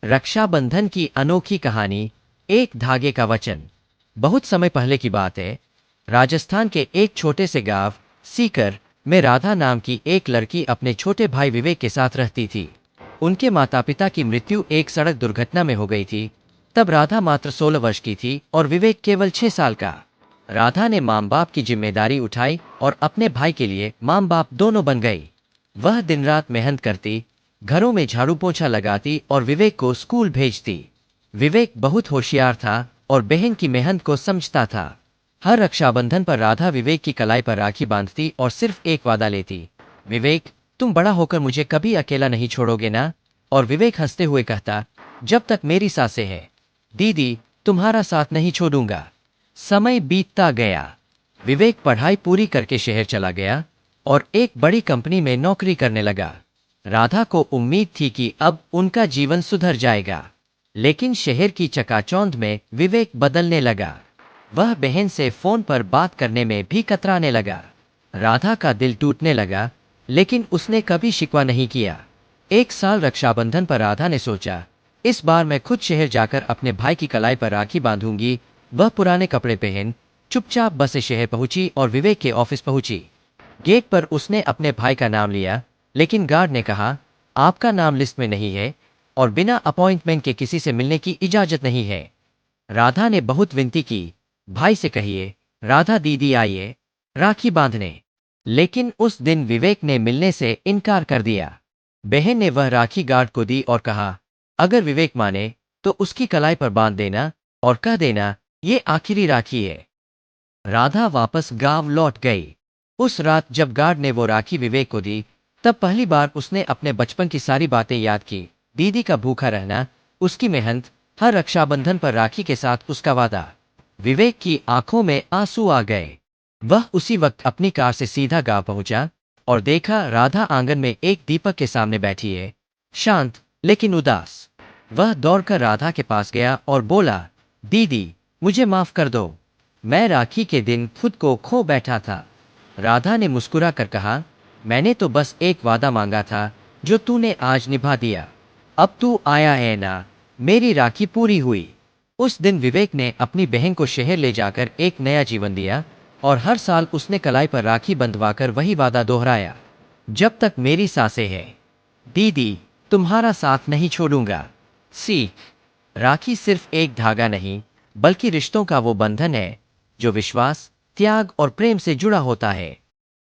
रक्षाबंधन की अनोखी कहानी। एक धागे का वचन। बहुत समय पहले की बात है। राजस्थान के एक छोटे से गांव सीकर में राधा नाम की एक लड़की अपने छोटे भाई विवेक के साथ रहती थी। उनके माता पिता की मृत्यु एक सड़क दुर्घटना में हो गई थी। तब राधा मात्र 16 वर्ष की थी और विवेक केवल 6 साल का। राधा ने माँ बाप की जिम्मेदारी उठाई और अपने भाई के लिए माँ बाप दोनों बन गई। वह दिन रात मेहनत करती, घरों में झाड़ू पोछा लगाती और विवेक को स्कूल भेजती। विवेक बहुत होशियार था और बहन की मेहनत को समझता था। हर रक्षाबंधन पर राधा विवेक की कलाई पर राखी बांधती और सिर्फ एक वादा लेती, विवेक, तुम बड़ा होकर मुझे कभी अकेला नहीं छोड़ोगे ना? और विवेक हंसते हुए कहता, जब तक मेरी सांसें हैं दीदी, तुम्हारा साथ नहीं छोड़ूंगा। समय बीतता गया। विवेक पढ़ाई पूरी करके शहर चला गया और एक बड़ी कंपनी में नौकरी करने लगा। राधा को उम्मीद थी कि अब उनका जीवन सुधर जाएगा, लेकिन शहर की चकाचौंध में विवेक बदलने लगा। वह बहन से फोन पर बात करने में भी कतराने लगा। राधा का दिल टूटने लगा, लेकिन उसने कभी शिकवा नहीं किया। एक साल रक्षाबंधन पर राधा ने सोचा, इस बार मैं खुद शहर जाकर अपने भाई की कलाई पर राखी बांधूंगी। वह पुराने कपड़े पहन चुपचाप बस से शहर पहुंची और विवेक के ऑफिस पहुंची। गेट पर उसने अपने भाई का नाम लिया, लेकिन गार्ड ने कहा, आपका नाम लिस्ट में नहीं है और बिना अपॉइंटमेंट के किसी से मिलने की इजाजत नहीं है। राधा ने बहुत विनती की, भाई से कहिए, राधा दीदी आइए राखी बांधने। लेकिन उस दिन विवेक ने मिलने से इनकार कर दिया। बहन ने वह राखी गार्ड को दी और कहा, अगर विवेक माने तो उसकी कलाई पर बांध देना और कह देना, ये आखिरी राखी है। राधा वापस गांव लौट गई। उस रात जब गार्ड ने वो राखी विवेक को दी, तब पहली बार उसने अपने बचपन की सारी बातें याद की। दीदी का भूखा रहना, उसकी मेहनत, हर रक्षाबंधन पर राखी के साथ उसका वादा। विवेक की आंखों में आंसू आ गए। वह उसी वक्त अपनी कार से सीधा गांव पहुंचा और देखा राधा आंगन में एक दीपक के सामने बैठी है, शांत लेकिन उदास। वह दौड़कर राधा के पास गया और बोला, दीदी, मुझे माफ कर दो, मैं राखी के दिन खुद को खो बैठा था। राधा ने मुस्कुरा कर कहा, मैंने तो बस एक वादा मांगा था जो तूने आज निभा दिया। अब तू आया है ना, मेरी राखी पूरी हुई। उस दिन विवेक ने अपनी बहन को शहर ले जाकर एक नया जीवन दिया और हर साल उसने कलाई पर राखी बंधवाकर वही वादा दोहराया, जब तक मेरी सांसें हैं दीदी, तुम्हारा साथ नहीं छोड़ूंगा। सीख। राखी सिर्फ एक धागा नहीं, बल्कि रिश्तों का वो बंधन है जो विश्वास, त्याग और प्रेम से जुड़ा होता है।